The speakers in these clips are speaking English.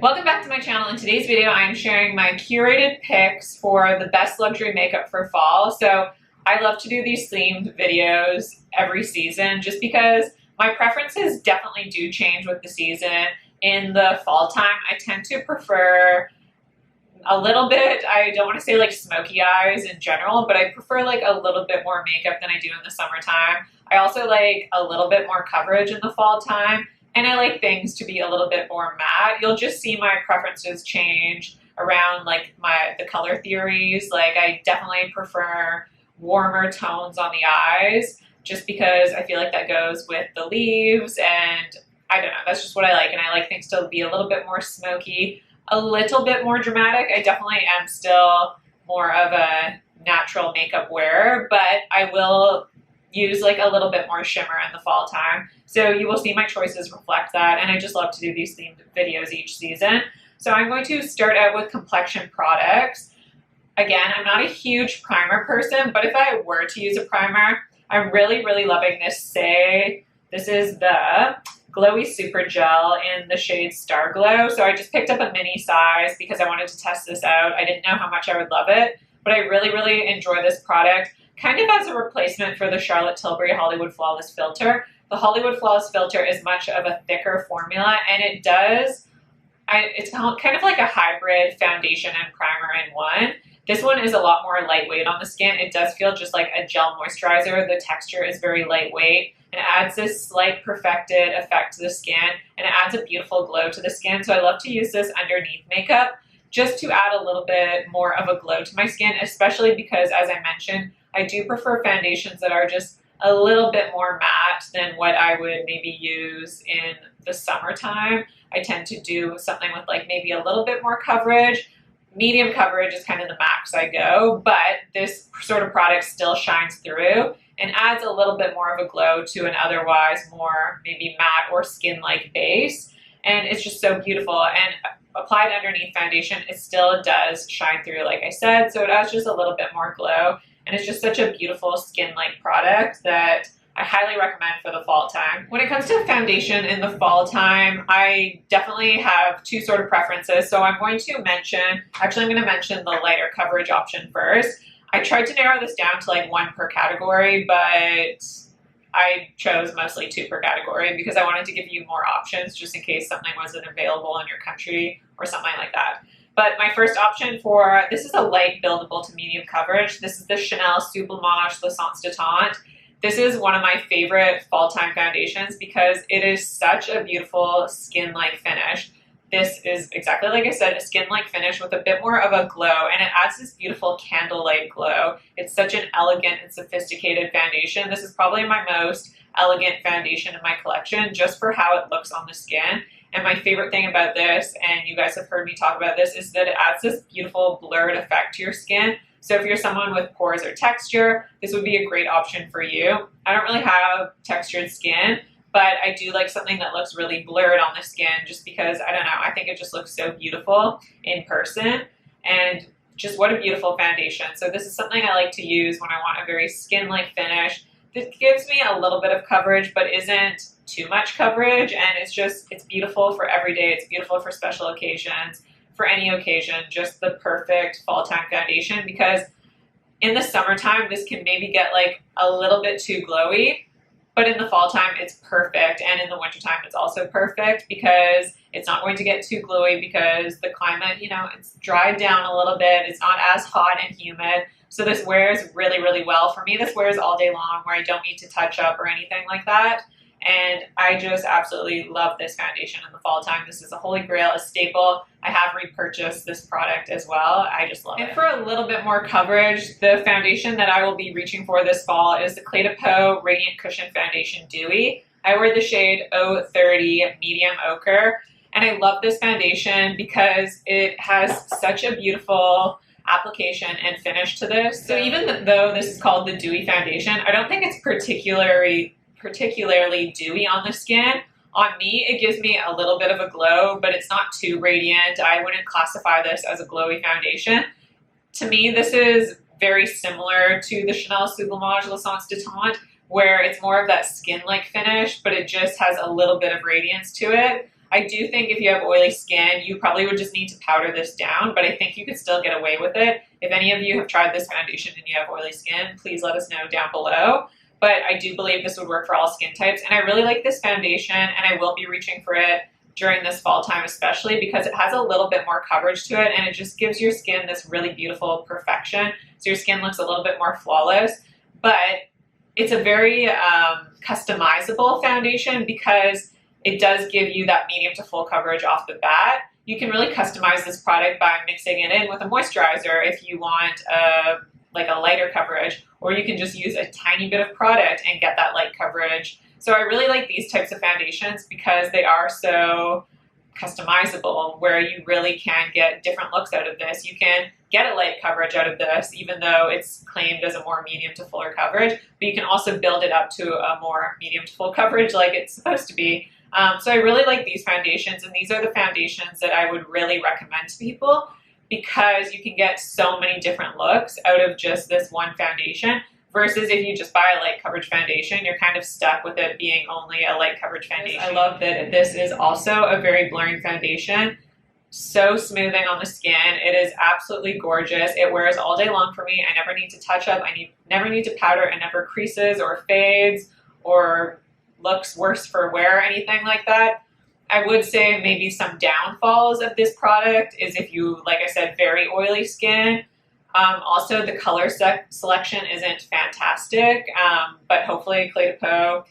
Welcome back to my channel. In today's video, I'm sharing my curated picks for the best luxury makeup for fall. So I love to do these themed videos every season just because my preferences definitely do change with the season. In the fall time, I tend to prefer a little bit, I don't want to say like smoky eyes in general, but I prefer like a little bit more makeup than I do in the summertime. I also like a little bit more coverage in the fall time. And I like things to be a little bit more matte. You'll just see my preferences change around like the color theories. Like I definitely prefer warmer tones on the eyes just because I feel like that goes with the leaves, and I don't know, that's just what I like. And I like things to be a little bit more smoky, a little bit more dramatic. I definitely am still more of a natural makeup wearer, but I will use like a little bit more shimmer in the fall time. So you will see my choices reflect that, and I just love to do these themed videos each season. So I'm going to start out with complexion products. Again, I'm not a huge primer person, but if I were to use a primer, I'm really loving this Saie. This is the Glowy Super Gel in the shade Starglow. So I just picked up a mini size because I wanted to test this out. I didn't know how much I would love it, but I really enjoy this product. Kind of as a replacement for the Charlotte Tilbury Hollywood Flawless Filter. The Hollywood Flawless Filter is much of a thicker formula, and it's kind of like a hybrid foundation and primer in one. This one is a lot more lightweight on the skin. It does feel just like a gel moisturizer. The texture is very lightweight, and it adds this slight perfected effect to the skin, and it adds a beautiful glow to the skin. So I love to use this underneath makeup just to add a little bit more of a glow to my skin, especially because, as I mentioned, I do prefer foundations that are just a little bit more matte than what I would maybe use in the summertime. I tend to do something with like maybe a little bit more coverage. Medium coverage is kind of the max I go, but this sort of product still shines through and adds a little bit more of a glow to an otherwise more maybe matte or skin-like base. And it's just so beautiful. And applied underneath foundation, it still does shine through, like I said, so it adds just a little bit more glow. And it's just such a beautiful skin-like product that I highly recommend for the fall time. When it comes to foundation in the fall time, I definitely have two sort of preferences. So I'm going to mention the lighter coverage option first. I tried to narrow this down to like one per category, but I chose mostly two per category because I wanted to give you more options just in case something wasn't available in your country or something like that. But my first option for, this is a light buildable to medium coverage. This is the Chanel Sublimage Luminescent de Teint. This is one of my favorite fall time foundations because it is such a beautiful skin-like finish. This is exactly like I said, a skin-like finish with a bit more of a glow, and it adds this beautiful candlelight glow. It's such an elegant and sophisticated foundation. This is probably my most elegant foundation in my collection just for how it looks on the skin. And my favorite thing about this, and you guys have heard me talk about this, is that it adds this beautiful blurred effect to your skin. So if you're someone with pores or texture, this would be a great option for you. I don't really have textured skin, but I do like something that looks really blurred on the skin just because, I don't know, I think it just looks so beautiful in person. And just what a beautiful foundation. So this is something I like to use when I want a very skin-like finish. This gives me a little bit of coverage, but isn't too much coverage, and it's beautiful for every day. It's beautiful for special occasions, for any occasion, just the perfect fall time foundation, because in the summertime, this can maybe get like a little bit too glowy, but in the fall time, it's perfect. And in the wintertime, it's also perfect because it's not going to get too glowy because the climate, you know, it's dried down a little bit. It's not as hot and humid. So this wears really well. For me, this wears all day long where I don't need to touch up or anything like that. And I just absolutely love this foundation in the fall time. This is a holy grail, a staple. I have repurchased this product as well. I just love it. And for a little bit more coverage, the foundation that I will be reaching for this fall is the Peau Radiant Cushion Foundation Dewy. I wear the shade 030 Medium Ochre. And I love this foundation because it has such a beautiful application and finish to this. So even though this is called the Dewy foundation, I don't think it's particularly dewy on the skin. On me, it gives me a little bit of a glow, but it's not too radiant. I wouldn't classify this as a glowy foundation. To me, this is very similar to the Chanel Sublimage Luminescent de Teint, where it's more of that skin-like finish, but it just has a little bit of radiance to it. I do think if you have oily skin, you probably would just need to powder this down, but I think you could still get away with it. If any of you have tried this foundation and you have oily skin, please let us know down below. But I do believe this would work for all skin types, and I really like this foundation, and I will be reaching for it during this fall time, especially because it has a little bit more coverage to it, and it just gives your skin this really beautiful perfection. So your skin looks a little bit more flawless, but it's a very customizable foundation because it does give you that medium to full coverage off the bat. You can really customize this product by mixing it in with a moisturizer if you want like a lighter coverage, or you can just use a tiny bit of product and get that light coverage. So I really like these types of foundations because they are so customizable, where you really can get different looks out of this. You can get a light coverage out of this, even though it's claimed as a more medium to fuller coverage, but you can also build it up to a more medium to full coverage like it's supposed to be. So I really like these foundations, and these are the foundations that I would really recommend to people because you can get so many different looks out of just this one foundation. Versus if you just buy a light coverage foundation, you're kind of stuck with it being only a light coverage foundation. I love that this is also a very blurring foundation. So smoothing on the skin. It is absolutely gorgeous. It wears all day long for me. I never need to touch up. Never need to powder. It never creases or fades or looks worse for wear or anything like that. I would say maybe some downfalls of this product is if you, like I said, very oily skin. Also, the color selection isn't fantastic, but hopefully Clé de Peau,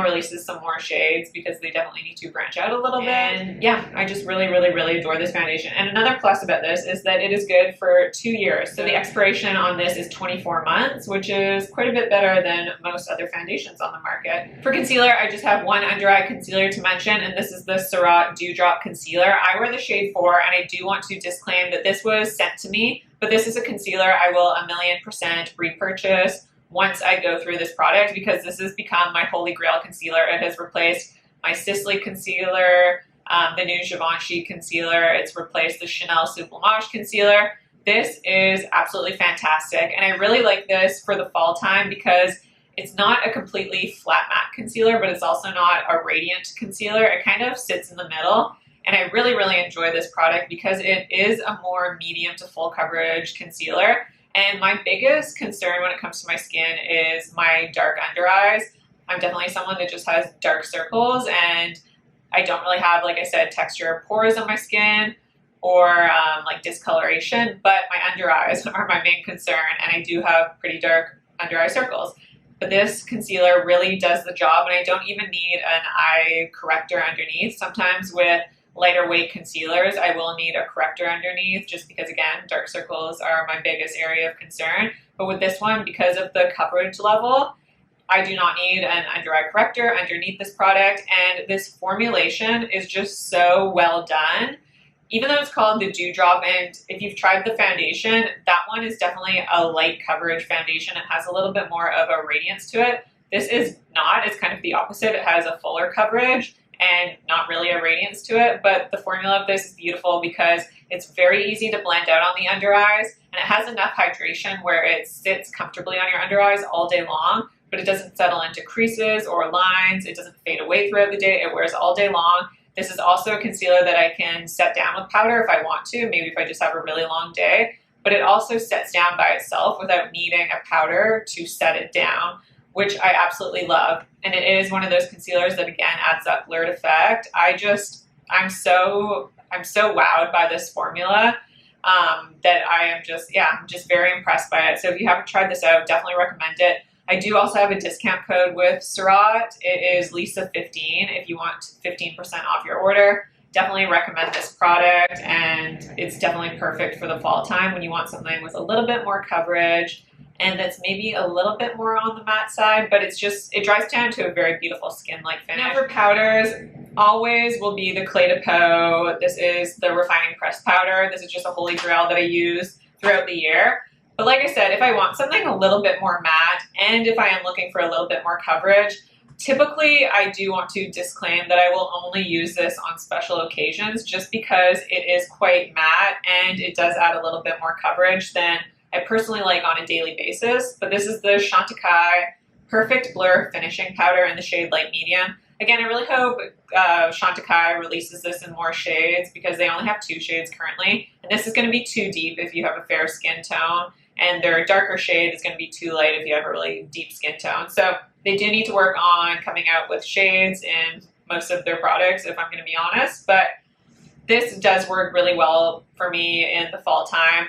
releases some more shades because they definitely need to branch out a little bit. And yeah, I just really, really, really adore this foundation. And another plus about this is that it is good for 2 years. So the expiration on this is 24 months, which is quite a bit better than most other foundations on the market. For concealer, I just have one under eye concealer to mention, and this is the Surratt Dewdrop Concealer. I wear the shade 4, and I do want to disclaim that this was sent to me, but this is a concealer I will 1,000,000% repurchase once I go through this product because this has become my holy grail concealer. It has replaced my Sisley concealer, the new Givenchy concealer. It's replaced the Chanel Sublimage concealer. This is absolutely fantastic, and I really like this for the fall time because it's not a completely flat matte concealer, but it's also not a radiant concealer. It kind of sits in the middle. And I really, really enjoy this product because it is a more medium to full coverage concealer. And my biggest concern when it comes to my skin is my dark under eyes. I'm definitely someone that just has dark circles, and I don't really have, like I said, texture or pores on my skin or like discoloration, but my under eyes are my main concern, and I do have pretty dark under eye circles. But this concealer really does the job, and I don't even need an eye corrector underneath. Sometimes with lighter weight concealers, I will need a corrector underneath just because, again, dark circles are my biggest area of concern. But with this one, because of the coverage level, I do not need an under eye corrector underneath this product. And this formulation is just so well done. Even though it's called the Dewdrop, and if you've tried the foundation, that one is definitely a light coverage foundation. It has a little bit more of a radiance to it. This is not. It's kind of the opposite. It has a fuller coverage and not really a radiance to it, but the formula of this is beautiful because it's very easy to blend out on the under eyes, and it has enough hydration where it sits comfortably on your under eyes all day long, but it doesn't settle into creases or lines. It doesn't fade away throughout the day. It wears all day long. This is also a concealer that I can set down with powder if I want to, maybe if I just have a really long day, but it also sets down by itself without needing a powder to set it down, which I absolutely love. And it is one of those concealers that, again, adds that blurred effect. I'm so wowed by this formula that I'm just very impressed by it. So if you haven't tried this out, definitely recommend it. I do also have a discount code with Surratt. It is Lisa15 if you want 15% off your order. Definitely recommend this product, and it's definitely perfect for the fall time when you want something with a little bit more coverage and that's maybe a little bit more on the matte side, but it dries down to a very beautiful skin-like finish. Now for powders, always will be the Clé de Peau. This is the refining pressed powder. This is just a holy grail that I use throughout the year. But like I said, if I want something a little bit more matte, and if I am looking for a little bit more coverage, typically I do want to disclaim that I will only use this on special occasions just because it is quite matte and it does add a little bit more coverage than I personally like on a daily basis. But this is the Chantecaille Perfect Blur Finishing Powder in the shade Light Medium. Again, I really hope Chantecaille releases this in more shades because they only have 2 shades currently. And this is going to be too deep if you have a fair skin tone. And their darker shade is going to be too light if you have a really deep skin tone. So they do need to work on coming out with shades in most of their products, if I'm going to be honest. But this does work really well for me in the fall time.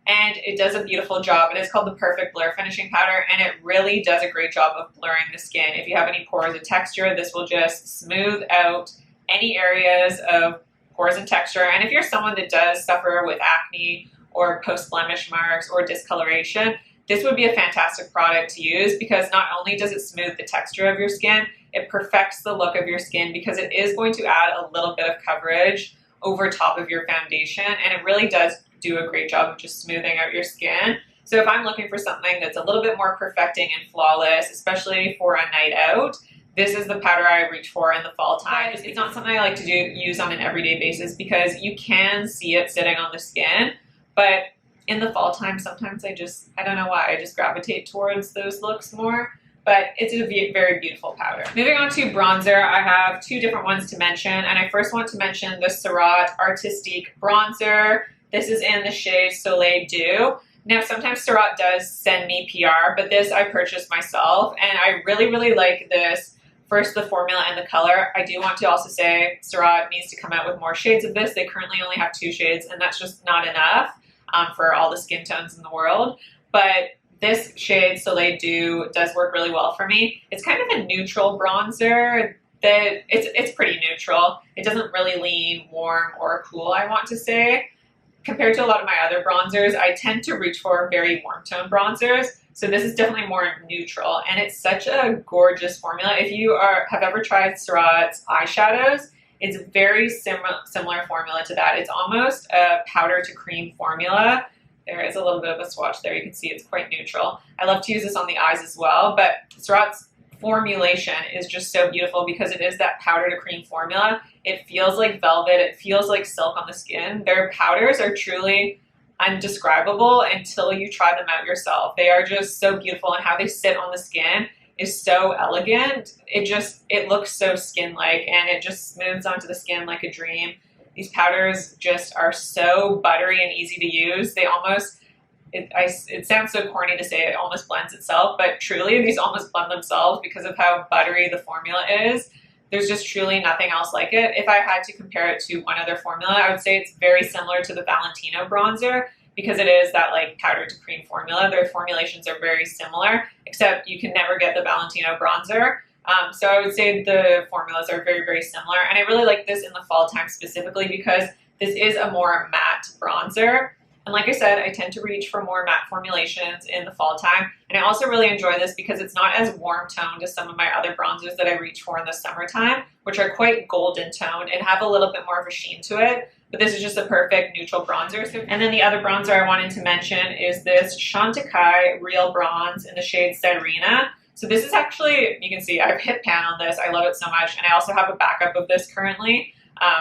And it does a beautiful job. It is called the Perfect Blur Finishing Powder, and it really does a great job of blurring the skin. If you have any pores or texture, this will just smooth out any areas of pores and texture. And if you're someone that does suffer with acne or post-blemish marks or discoloration, this would be a fantastic product to use because not only does it smooth the texture of your skin, it perfects the look of your skin because it is going to add a little bit of coverage over top of your foundation, and it really does do a great job of just smoothing out your skin. So if I'm looking for something that's a little bit more perfecting and flawless, especially for a night out, this is the powder I reach for in the fall time. It's not something I like to use on an everyday basis because you can see it sitting on the skin, but in the fall time, sometimes I don't know why, I just gravitate towards those looks more. But it's a very beautiful powder. Moving on to bronzer, I have 2 different ones to mention, and I first want to mention the Surratt Artistique bronzer. This is in the shade Soleil Doux. Now, sometimes Surratt does send me PR, but this I purchased myself, and I really like this. First, the formula and the color. I do want to also say Surratt needs to come out with more shades of this. They currently only have 2 shades, and that's just not enough for all the skin tones in the world. But this shade, Soleil Doux, does work really well for me. It's kind of a neutral bronzer. That it's pretty neutral. It doesn't really lean warm or cool, I want to say. Compared to a lot of my other bronzers, I tend to reach for very warm tone bronzers. So this is definitely more neutral, and it's such a gorgeous formula. If you have ever tried Surratt's eyeshadows, it's a very similar formula to that. It's almost a powder to cream formula. There is a little bit of a swatch there. You can see it's quite neutral. I love to use this on the eyes as well, but Surratt's formulation is just so beautiful because it is that powder to cream formula. It feels like velvet. It feels like silk on the skin. Their powders are truly undescribable until you try them out yourself. They are just so beautiful, and how they sit on the skin is so elegant. It looks so skin-like, and it just smooths onto the skin like a dream. These powders just are so buttery and easy to use. They almost, it sounds so corny to say it almost blends itself, but truly these almost blend themselves because of how buttery the formula is. There's just truly nothing else like it. If I had to compare it to one other formula, I would say it's very similar to the Valentino bronzer because it is that like powder to cream formula. Their formulations are very similar, except you can never get the Valentino bronzer. So I would say the formulas are very similar, and I really like this in the fall time specifically because this is a more matte bronzer. And like I said, I tend to reach for more matte formulations in the fall time, and I also really enjoy this because it's not as warm toned as some of my other bronzers that I reach for in the summertime, which are quite golden toned and have a little bit more of a sheen to it. But this is just a perfect neutral bronzer. And then the other bronzer I wanted to mention is this Chantecaille Real Bronze in the shade Serena. So this is actually, you can see I've hit pan on this. I love it so much. And I also have a backup of this currently.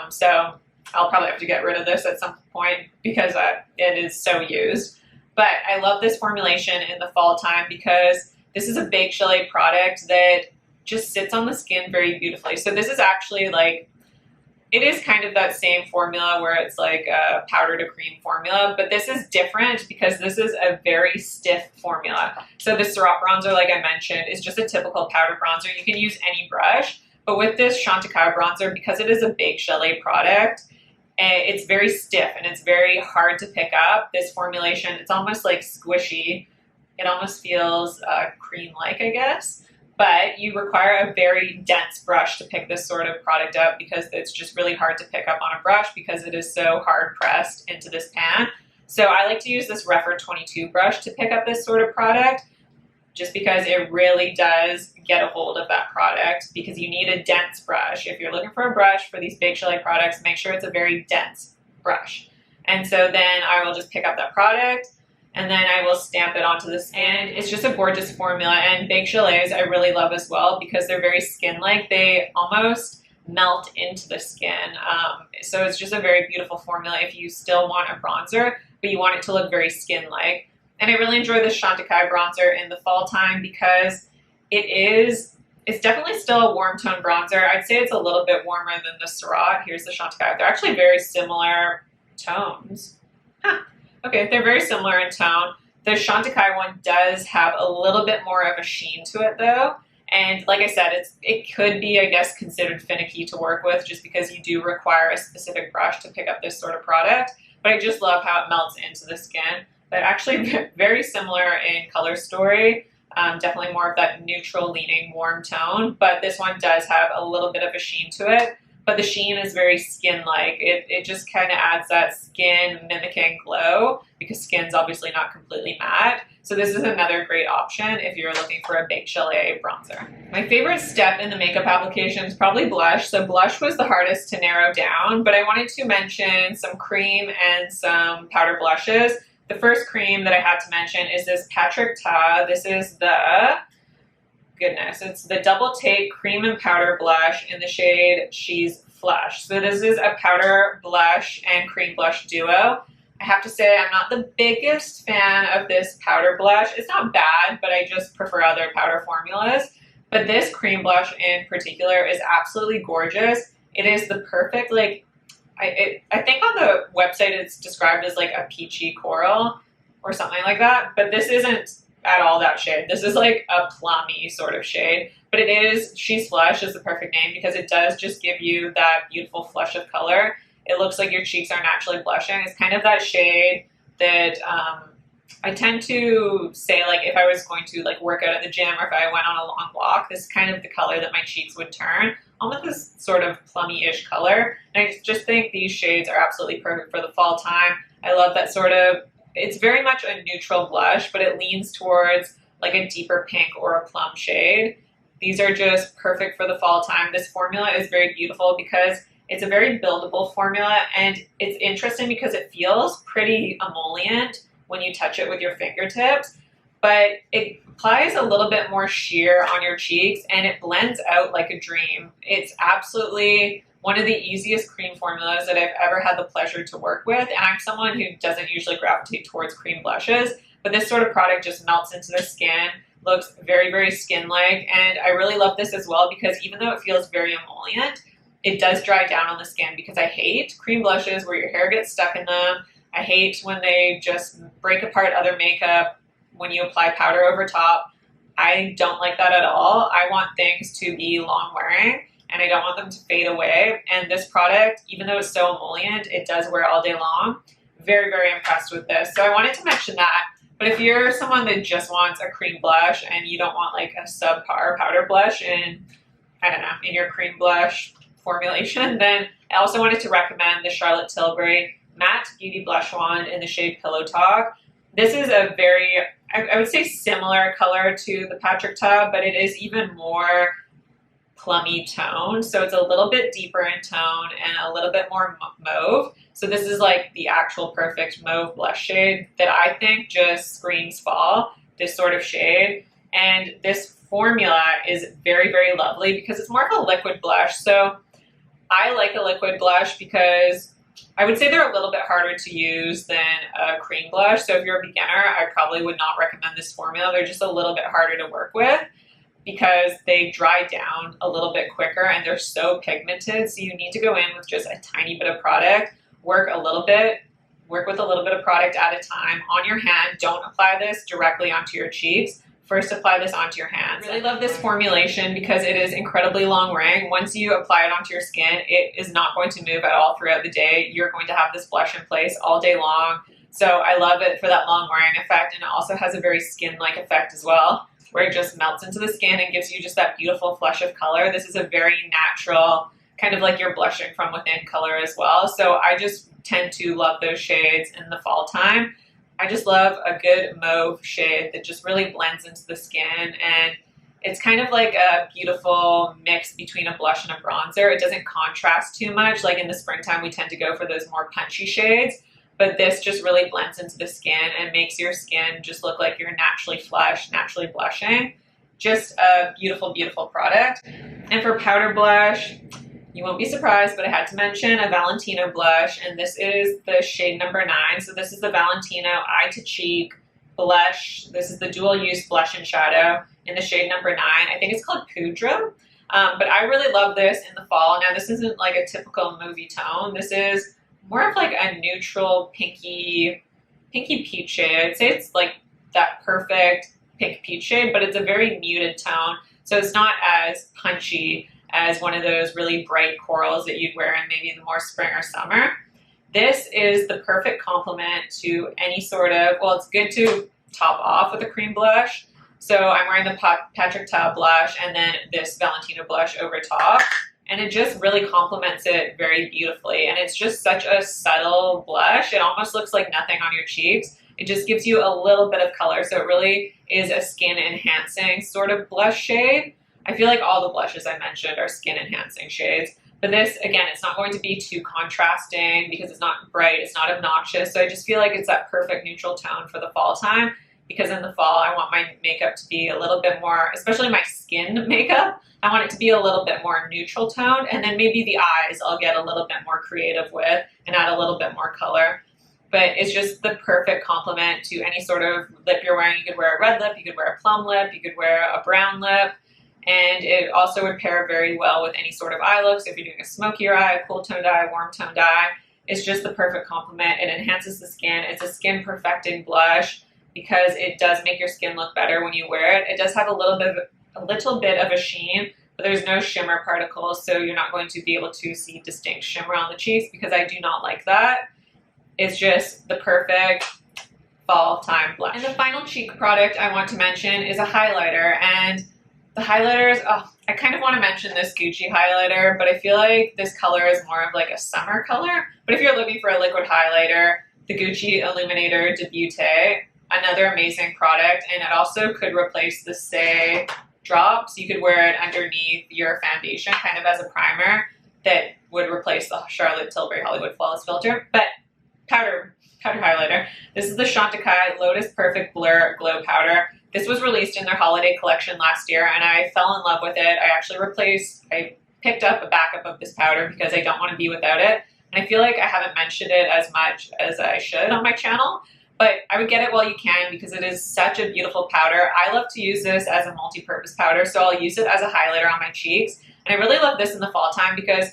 So I'll probably have to get rid of this at some point because it is so used. But I love this formulation in the fall time because this is a Bake Chalet product that just sits on the skin very beautifully. So this is actually like, it is kind of that same formula where it's like a powder to cream formula, but this is different because this is a very stiff formula. So the Surratt bronzer, like I mentioned, is just a typical powder bronzer. You can use any brush, but with this Chantecaille bronzer, because it is a Bake Chalet product, it's very stiff and it's very hard to pick up. This formulation, it's almost like squishy. It almost feels cream-like, I guess. But you require a very dense brush to pick this sort of product up because it's just really hard to pick up on a brush because it is so hard pressed into this pan. So I like to use this Refer 22 brush to pick up this sort of product just because it really does get a hold of that product because you need a dense brush. If you're looking for a brush for these Bake Chalet products, make sure it's a very dense brush. And so then I will just pick up that product and then I will stamp it onto the skin. And it's just a gorgeous formula, and Bake Chalets I really love as well because they're very skin-like. They almost melt into the skin. So it's just a very beautiful formula if you still want a bronzer, but you want it to look very skin-like. And I really enjoy this Chantecaille bronzer in the fall time because it's It's definitely still a warm tone bronzer. I'd say it's a little bit warmer than the Surratt. Here's the Chantecaille. They're actually very similar tones. Huh. Okay, they're very similar in tone. The Chantecaille one does have a little bit more of a sheen to it though. And like I said, it could be, I guess, considered finicky to work with just because you do require a specific brush to pick up this sort of product. But I just love how it melts into the skin. But actually very similar in color story. Definitely more of that neutral leaning warm tone, but this one does have a little bit of a sheen to it, but the sheen is very skin-like. It just kind of adds that skin mimicking glow because skin's obviously not completely matte. So this is another great option if you're looking for a Bake Chalet bronzer. My favorite step in the makeup application is probably blush. So blush was the hardest to narrow down, but I wanted to mention some cream and some powder blushes. The first cream that I had to mention is this Patrick Ta. This is it's the Double Take Cream and Powder Blush in the shade She's Flush. So this is a powder blush and cream blush duo. I have to say I'm not the biggest fan of this powder blush. It's not bad, but I just prefer other powder formulas. But this cream blush in particular is absolutely gorgeous. It is the perfect, like, I think on the website it's described as like a peachy coral or something like that, but this isn't at all that shade. This is like a plummy sort of shade, but it is, She's Flush is the perfect name because it does just give you that beautiful flush of color. It looks like your cheeks are naturally blushing. It's kind of that shade that I tend to say, like, if I was going to like work out at the gym or if I went on a long walk, this is kind of the color that my cheeks would turn. Almost this sort of plummy-ish color. And I just think these shades are absolutely perfect for the fall time. I love that sort of, it's very much a neutral blush, but it leans towards like a deeper pink or a plum shade. These are just perfect for the fall time. This formula is very beautiful because it's a very buildable formula, and it's interesting because it feels pretty emollient when you touch it with your fingertips, but it applies a little bit more sheer on your cheeks and it blends out like a dream. It's absolutely one of the easiest cream formulas that I've ever had the pleasure to work with, and I'm someone who doesn't usually gravitate towards cream blushes, but this sort of product just melts into the skin, looks very, very skin-like, and I really love this as well because even though it feels very emollient, it does dry down on the skin because I hate cream blushes where your hair gets stuck in them. I hate when they just break apart other makeup when you apply powder over top. I don't like that at all. I want things to be long wearing and I don't want them to fade away. And this product, even though it's so emollient, it does wear all day long. Very, very impressed with this. So I wanted to mention that. But if you're someone that just wants a cream blush and you don't want like a subpar powder blush in, I don't know, in your cream blush formulation, then I also wanted to recommend the Charlotte Tilbury Matte Beauty Blush Wand in the shade Pillow Talk. This is a very, I would say similar color to the Patrick Ta, but it is even more plummy tone. So it's a little bit deeper in tone and a little bit more mauve. So this is like the actual perfect mauve blush shade that I think just screams fall, this sort of shade. And this formula is very, very lovely because it's more of a liquid blush. So I like a liquid blush because I would say they're a little bit harder to use than a cream blush. So if you're a beginner, I probably would not recommend this formula. They're just a little bit harder to work with because they dry down a little bit quicker and they're so pigmented. So you need to go in with just a tiny bit of product, work with a little bit of product at a time on your hand. Don't apply this directly onto your cheeks. First, apply this onto your hands. I really love this formulation because it is incredibly long wearing. Once you apply it onto your skin, it is not going to move at all throughout the day. You're going to have this blush in place all day long. So I love it for that long wearing effect, and it also has a very skin-like effect as well, where it just melts into the skin and gives you just that beautiful flush of color. This is a very natural, kind of like you're blushing from within color as well. So I just tend to love those shades in the fall time. I just love a good mauve shade that just really blends into the skin, and it's kind of like a beautiful mix between a blush and a bronzer. It doesn't contrast too much. Like in the springtime, we tend to go for those more punchy shades, but this just really blends into the skin and makes your skin just look like you're naturally flushed, naturally blushing. Just a beautiful, beautiful product. And for powder blush, you won't be surprised, but I had to mention a Valentino blush, and this is the shade number 9. So this is the Valentino Eye to Cheek blush. This is the dual use blush and shadow in the shade number 9. I think it's called Poudre. But I really love this in the fall. Now, this isn't like a typical movie tone. This is more of like a neutral pinky peach shade. I'd say it's like that perfect pink peach shade, but it's a very muted tone. So it's not as punchy as one of those really bright corals that you'd wear in maybe the more spring or summer. This is the perfect complement to any sort of, well, it's good to top off with a cream blush. So I'm wearing the Patrick Ta blush and then this Valentino blush over top. And it just really complements it very beautifully. And it's just such a subtle blush. It almost looks like nothing on your cheeks. It just gives you a little bit of color. So it really is a skin enhancing sort of blush shade. I feel like all the blushes I mentioned are skin enhancing shades. But this, again, it's not going to be too contrasting because it's not bright, it's not obnoxious. So I just feel like it's that perfect neutral tone for the fall time, because in the fall, I want my makeup to be a little bit more, especially my skin makeup, I want it to be a little bit more neutral toned. And then maybe the eyes I'll get a little bit more creative with and add a little bit more color. But it's just the perfect complement to any sort of lip you're wearing. You could wear a red lip, you could wear a plum lip, you could wear a brown lip. And it also would pair very well with any sort of eye look. So if you're doing a smokier eye, a cool toned eye, warm toned eye, it's just the perfect complement. It enhances the skin. It's a skin perfecting blush because it does make your skin look better when you wear it. It does have a little bit of a sheen, but there's no shimmer particles, so you're not going to be able to see distinct shimmer on the cheeks because I do not like that. It's just the perfect fall time blush. And the final cheek product I want to mention is a highlighter. And the highlighters, I kind of want to mention this Gucci highlighter, but I feel like this color is more of like a summer color. But if you're looking for a liquid highlighter, the Gucci Illuminator Debute, another amazing product, and it also could replace the Saie drops. You could wear it underneath your foundation, kind of as a primer that would replace the Charlotte Tilbury Hollywood Flawless Filter. But powder highlighter. This is the Chantecaille Lotus Perfect Blur Glow Powder. This was released in their holiday collection last year, and I fell in love with it. I picked up a backup of this powder because I don't want to be without it. And I feel like I haven't mentioned it as much as I should on my channel, but I would get it while you can because it is such a beautiful powder. I love to use this as a multi-purpose powder, so I'll use it as a highlighter on my cheeks. And I really love this in the fall time because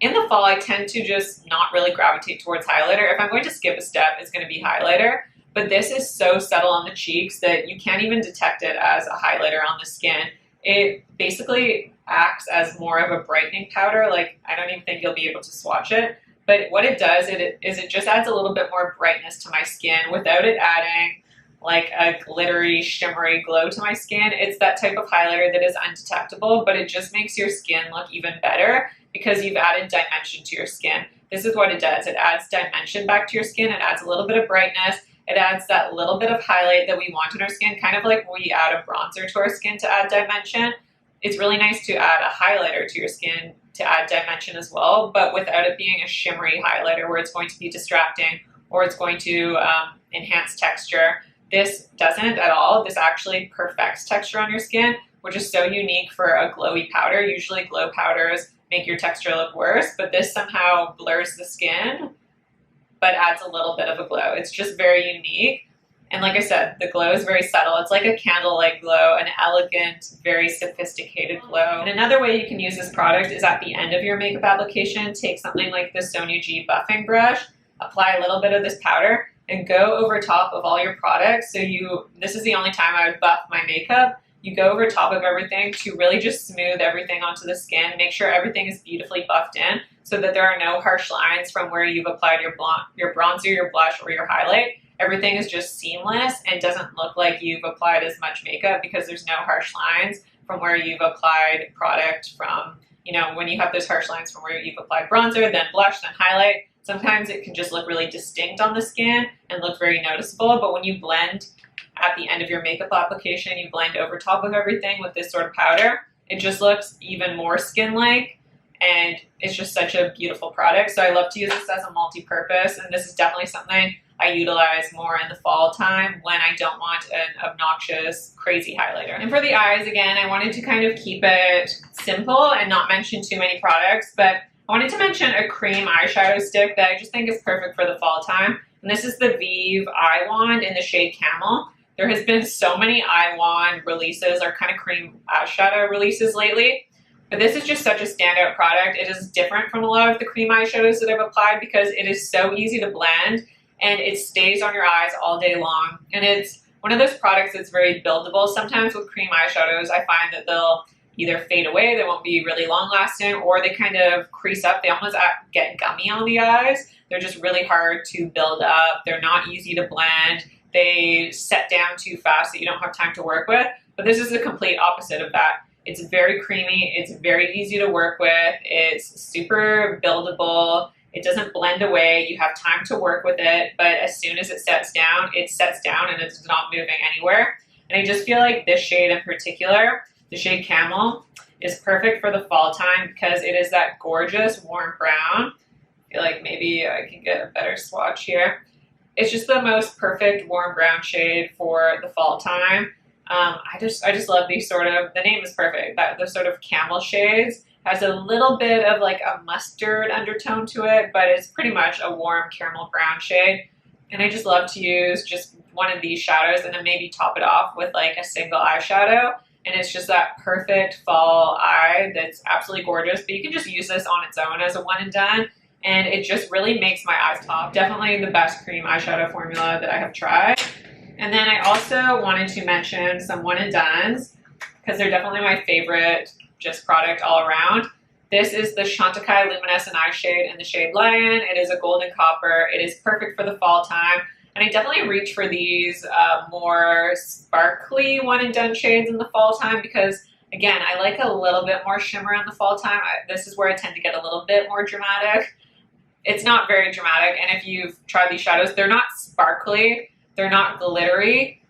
in the fall, I tend to just not really gravitate towards highlighter. If I'm going to skip a step, it's going to be highlighter. But this is so subtle on the cheeks that you can't even detect it as a highlighter on the skin. It basically acts as more of a brightening powder. Like, I don't even think you'll be able to swatch it. But what it does is it just adds a little bit more brightness to my skin without it adding like a glittery, shimmery glow to my skin. It's that type of highlighter that is undetectable, but it just makes your skin look even better because you've added dimension to your skin. This is what it does. It adds dimension back to your skin. It adds a little bit of brightness. It adds that little bit of highlight that we want in our skin, kind of like we add a bronzer to our skin to add dimension. It's really nice to add a highlighter to your skin to add dimension as well, but without it being a shimmery highlighter where it's going to be distracting or it's going to enhance texture. This doesn't at all. This actually perfects texture on your skin, which is so unique for a glowy powder. Usually glow powders make your texture look worse, but this somehow blurs the skin but adds a little bit of a glow. It's just very unique. And like I said, the glow is very subtle. It's like a candlelight glow, an elegant, very sophisticated glow. And another way you can use this product is at the end of your makeup application. Take something like the Sonia G buffing brush, apply a little bit of this powder, and go over top of all your products. So this is the only time I would buff my makeup. You go over top of everything to really just smooth everything onto the skin. Make sure everything is beautifully buffed in so that there are no harsh lines from where you've applied your bronzer, your blush, or your highlight. Everything is just seamless and doesn't look like you've applied as much makeup because there's no harsh lines from where you've applied product from, when you have those harsh lines from where you've applied bronzer, then blush, then highlight. Sometimes it can just look really distinct on the skin and look very noticeable, but when you blend at the end of your makeup application, you blend over top of everything with this sort of powder, it just looks even more skin-like, and it's just such a beautiful product. So I love to use this as a multi-purpose, and this is definitely something I utilize more in the fall time when I don't want an obnoxious, crazy highlighter. And for the eyes, again, I wanted to kind of keep it simple and not mention too many products, but I wanted to mention a cream eyeshadow stick that I just think is perfect for the fall time. And this is the Vive Eye Wand in the shade Camel. There has been so many eye wand releases or kind of cream eyeshadow releases lately, but this is just such a standout product. It is different from a lot of the cream eyeshadows that I've applied because it is so easy to blend and it stays on your eyes all day long. And it's one of those products that's very buildable. Sometimes with cream eyeshadows, I find that they'll either fade away, they won't be really long lasting, or they kind of crease up. They almost get gummy on the eyes. They're just really hard to build up. They're not easy to blend. They set down too fast that you don't have time to work with. But this is the complete opposite of that. It's very creamy. It's very easy to work with. It's super buildable. It doesn't blend away. You have time to work with it. But as soon as it sets down and it's not moving anywhere. And I just feel like this shade in particular, the shade Camel, is perfect for the fall time because it is that gorgeous warm brown. I feel like maybe I can get a better swatch here. It's just the most perfect warm brown shade for the fall time. I just love these sort of, the name is perfect, the sort of camel shades. Has a little bit of like a mustard undertone to it, but it's pretty much a warm caramel brown shade. And I just love to use just one of these shadows and then maybe top it off with like a single eyeshadow. And it's just that perfect fall eye that's absolutely gorgeous. But you can just use this on its own as a one and done. And it just really makes my eyes pop. Definitely the best cream eyeshadow formula that I have tried. And then I also wanted to mention some one and dones because they're definitely my favorite just product all around. This is the Chantecaille Luminescent eye shade in the shade Lion. It is a golden copper. It is perfect for the fall time. And I definitely reach for these more sparkly one and done shades in the fall time because, again, I like a little bit more shimmer in the fall time. This is where I tend to get a little bit more dramatic. It's not very dramatic, and if you've tried these shadows, they're not sparkly, they're not glittery,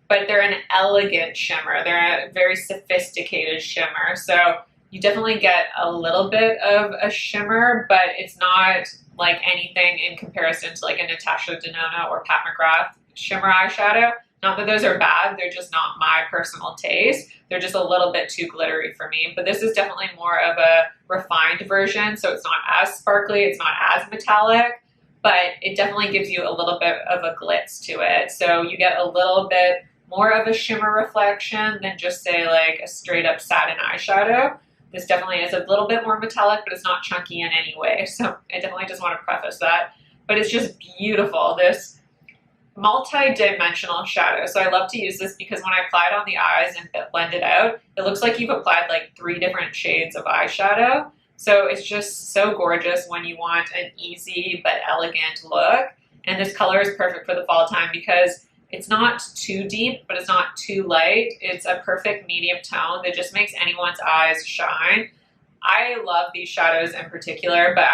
but they're an elegant shimmer. They're a very sophisticated shimmer. So you definitely get a little bit of a shimmer, but it's not like anything in comparison to like a Natasha Denona or Pat McGrath shimmer eyeshadow. Not that those are bad, they're just not my personal taste. They're just a little bit too glittery for me, but this is definitely more of a refined version, so it's not as sparkly, it's not as metallic, but it definitely gives you a little bit of a glitz to it. So you get a little bit more of a shimmer reflection than just say like a straight up satin eyeshadow. This definitely is a little bit more metallic, but it's not chunky in any way. So I definitely just want to preface that, but it's just beautiful. This multi-dimensional shadow. So I love to use this because when I apply it on the eyes and blend it out, it looks like you've applied like 3 different shades of eyeshadow. So it's just so gorgeous when you want an easy but elegant look. And this color is perfect for the fall time because it's not too deep, but it's not too light. It's a perfect medium tone that just makes anyone's eyes shine. I love these shadows in particular, but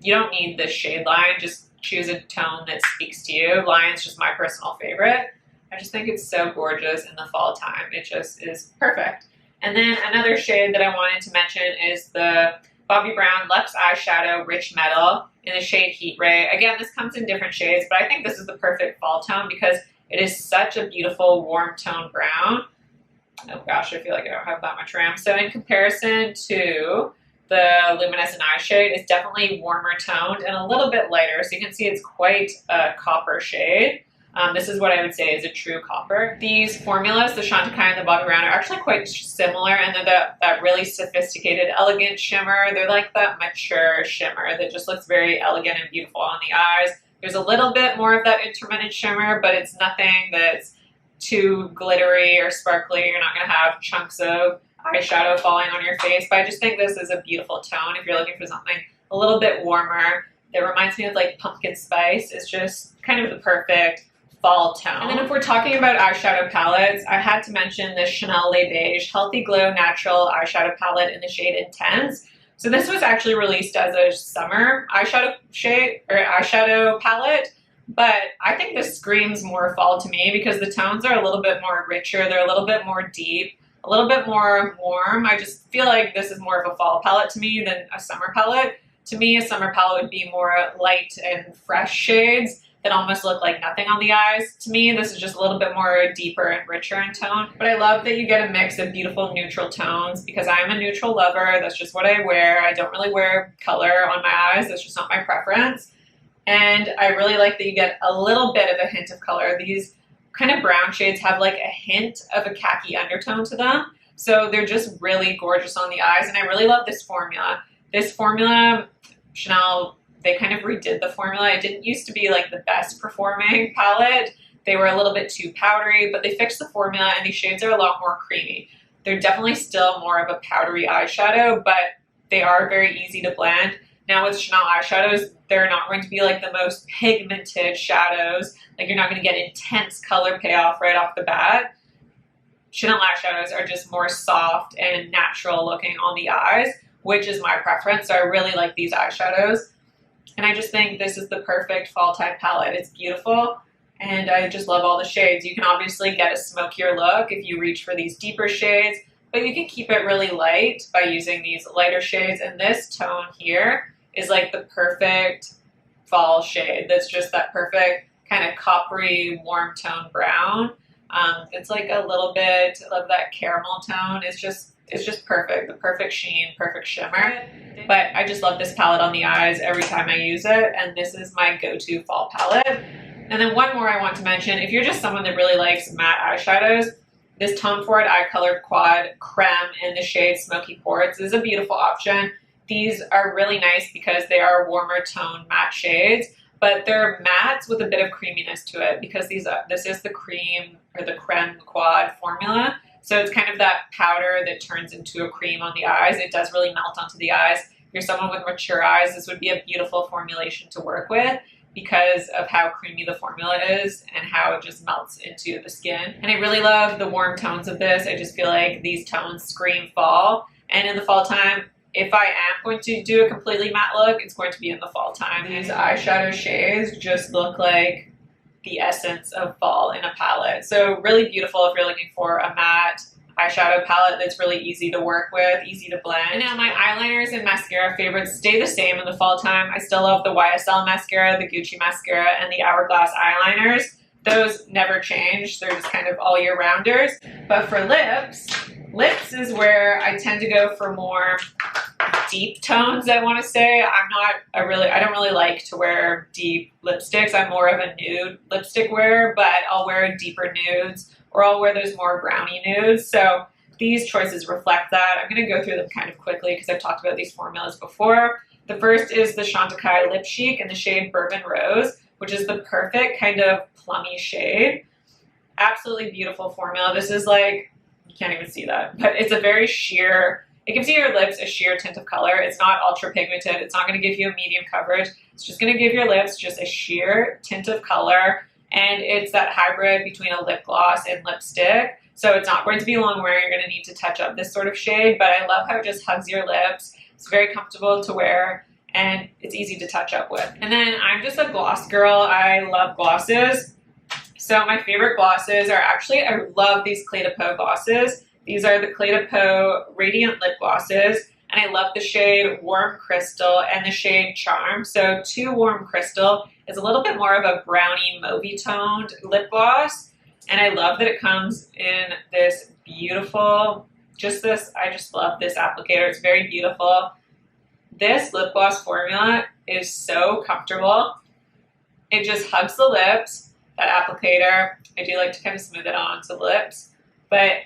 you don't need this shade line. Just choose a tone that speaks to you. Lion's just my personal favorite. I just think it's so gorgeous in the fall time. It just is perfect. And then another shade that I wanted to mention is the Bobbi Brown Luxe Eyeshadow Rich Metal in the shade Heat Ray. Again, this comes in different shades, but I think this is the perfect fall tone because it is such a beautiful warm tone brown. Oh gosh, I feel like I don't have that much RAM. So in comparison to the Luminescent eye shade, it's definitely warmer toned and a little bit lighter. So you can see it's quite a copper shade. This is what I would say is a true copper. These formulas, the Chantecaille and the Bobbi Brown, are actually quite similar, and they're that really sophisticated, elegant shimmer. They're like that mature shimmer that just looks very elegant and beautiful on the eyes. There's a little bit more of that intermittent shimmer, but it's nothing that's too glittery or sparkly. You're not going to have chunks of eyeshadow falling on your face, but I just think this is a beautiful tone if you're looking for something a little bit warmer. That reminds me of like pumpkin spice. It's just kind of the perfect fall tone. And then if we're talking about eyeshadow palettes, I had to mention the Chanel Le Beige Healthy Glow Natural Eyeshadow Palette in the shade Intense. So this was actually released as a summer eyeshadow shade or eyeshadow palette, but I think this screams more fall to me because the tones are a little bit more richer. They're a little bit more deep, a little bit more warm. I just feel like this is more of a fall palette to me than a summer palette. To me, a summer palette would be more light and fresh shades that almost look like nothing on the eyes. To me, this is just a little bit more deeper and richer in tone. But I love that you get a mix of beautiful neutral tones because I'm a neutral lover. That's just what I wear. I don't really wear color on my eyes. That's just not my preference. And I really like that you get a little bit of a hint of color. These kind of brown shades have like a hint of a khaki undertone to them. So they're just really gorgeous on the eyes, and I really love this formula. This formula, Chanel, they kind of redid the formula. It didn't used to be like the best performing palette. They were a little bit too powdery, but they fixed the formula and these shades are a lot more creamy. They're definitely still more of a powdery eyeshadow, but they are very easy to blend. Now with Chanel eyeshadows, they're not going to be like the most pigmented shadows. Like you're not going to get intense color payoff right off the bat. Chanel eyeshadows are just more soft and natural looking on the eyes, which is my preference. So I really like these eyeshadows. And I just think this is the perfect fall time palette. It's beautiful. And I just love all the shades. You can obviously get a smokier look if you reach for these deeper shades, but you can keep it really light by using these lighter shades. And this tone here is like the perfect fall shade. That's just that perfect kind of coppery, warm tone brown. It's like a little bit of that caramel tone. It's just perfect. The perfect sheen, perfect shimmer. But I just love this palette on the eyes every time I use it. And this is my go-to fall palette. And then one more I want to mention, if you're just someone that really likes matte eyeshadows, this Tom Ford Eye Color Quad Crème in the shade Smoky Quartz is a beautiful option. These are really nice because they are warmer tone matte shades, but they're mattes with a bit of creaminess to it because this is the cream or the Crème Quad formula. So it's kind of that powder that turns into a cream on the eyes. It does really melt onto the eyes. If you're someone with mature eyes, this would be a beautiful formulation to work with, because of how creamy the formula is and how it just melts into the skin. And I really love the warm tones of this. I just feel like these tones scream fall. And in the fall time, if I am going to do a completely matte look, it's going to be in the fall time. These eyeshadow shades just look like the essence of fall in a palette. So really beautiful if you're looking for a matte eyeshadow palette that's really easy to work with, easy to blend. And now my eyeliners and mascara favorites stay the same in the fall time. I still love the YSL mascara, the Gucci mascara, and the Hourglass eyeliners. Those never change. They're just kind of all year rounders. But for lips is where I tend to go for more deep tones, I want to say. I don't really like to wear deep lipsticks. I'm more of a nude lipstick wearer, but I'll wear deeper nudes, or I'll wear those more brownie nudes. So these choices reflect that. I'm going to go through them kind of quickly because I've talked about these formulas before. The first is the Chantecaille Lip Chic in the shade Bourbon Rose, which is the perfect kind of plummy shade. Absolutely beautiful formula. This is like, you can't even see that, but it's a very sheer, it gives you your lips a sheer tint of color. It's not ultra pigmented. It's not going to give you a medium coverage. It's just going to give your lips just a sheer tint of color. And it's that hybrid between a lip gloss and lipstick. So it's not going to be long wear. You're going to need to touch up this sort of shade, but I love how it just hugs your lips. It's very comfortable to wear and it's easy to touch up with. And then I'm just a gloss girl. I love glosses. So my favorite glosses are actually, I love these Clé de Peau glosses. These are the Clé de Peau Radiant Lip Glosses. And I love the shade Warm Crystal and the shade Charm. So 2 Warm Crystal is a little bit more of a brownie mauvey toned lip gloss. And I love that it comes in this beautiful, I just love this applicator. It's very beautiful. This lip gloss formula is so comfortable. It just hugs the lips, that applicator. I do like to kind of smooth it on to the lips. But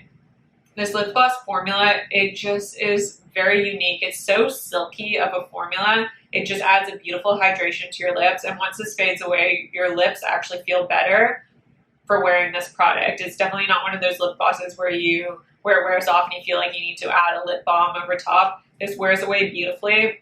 this lip gloss formula, it just is very unique. It's so silky of a formula. It just adds a beautiful hydration to your lips. And once this fades away, your lips actually feel better for wearing this product. It's definitely not one of those lip glosses where it wears off and you feel like you need to add a lip balm over top. This wears away beautifully.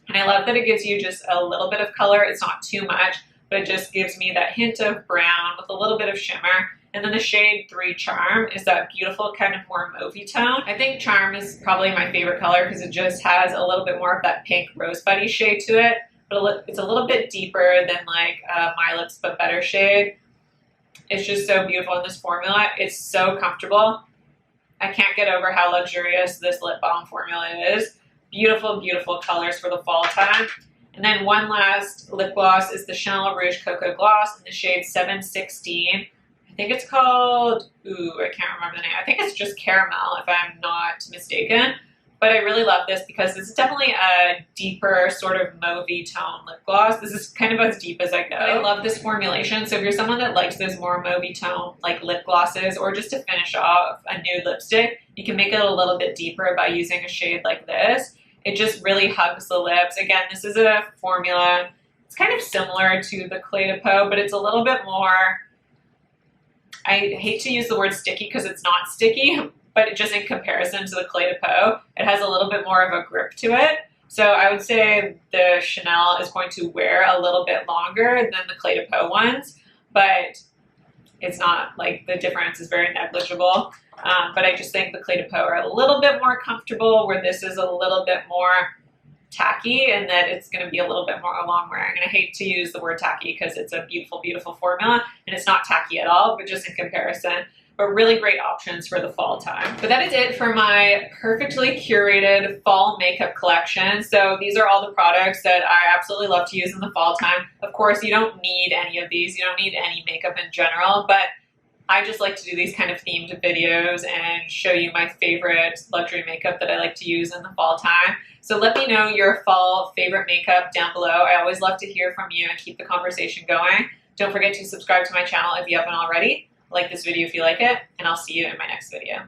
And I love that it gives you just a little bit of color. It's not too much, but it just gives me that hint of brown with a little bit of shimmer. And then the shade 3 Charm is that beautiful kind of more mauvey tone. I think Charm is probably my favorite color because it just has a little bit more of that pink rosebuddy shade to it. But it's a little bit deeper than like My Lips But Better shade. It's just so beautiful in this formula. It's so comfortable. I can't get over how luxurious this lip balm formula is. Beautiful, beautiful colors for the fall time. And then one last lip gloss is the Chanel Rouge Cocoa Gloss in the shade 716. I think it's called, I can't remember the name. I think it's just Caramel if I'm not mistaken. But I really love this because this is definitely a deeper sort of mauvey tone lip gloss. This is kind of as deep as I go. But I love this formulation. So if you're someone that likes those more mauvey tone like lip glosses, or just to finish off a nude lipstick, you can make it a little bit deeper by using a shade like this. It just really hugs the lips. Again, this is a formula. It's kind of similar to the Clé de Peau, but it's a little bit more, I hate to use the word sticky because it's not sticky, but just in comparison to the Clé de Peau, it has a little bit more of a grip to it. So I would say the Chanel is going to wear a little bit longer than the Clé de Peau ones, but it's not like the difference is very negligible. But I just think the Clé de Peau are a little bit more comfortable, where this is a little bit more tacky, and that it's going to be a little bit more long wearing. And I hate to use the word tacky because it's a beautiful, beautiful formula, and it's not tacky at all, but just in comparison. But really great options for the fall time. But that is it for my perfectly curated fall makeup collection. So these are all the products that I absolutely love to use in the fall time. Of course, you don't need any of these. You don't need any makeup in general, but I just like to do these kind of themed videos and show you my favorite luxury makeup that I like to use in the fall time. So let me know your fall favorite makeup down below. I always love to hear from you and keep the conversation going. Don't forget to subscribe to my channel if you haven't already. Like this video if you like it, and I'll see you in my next video.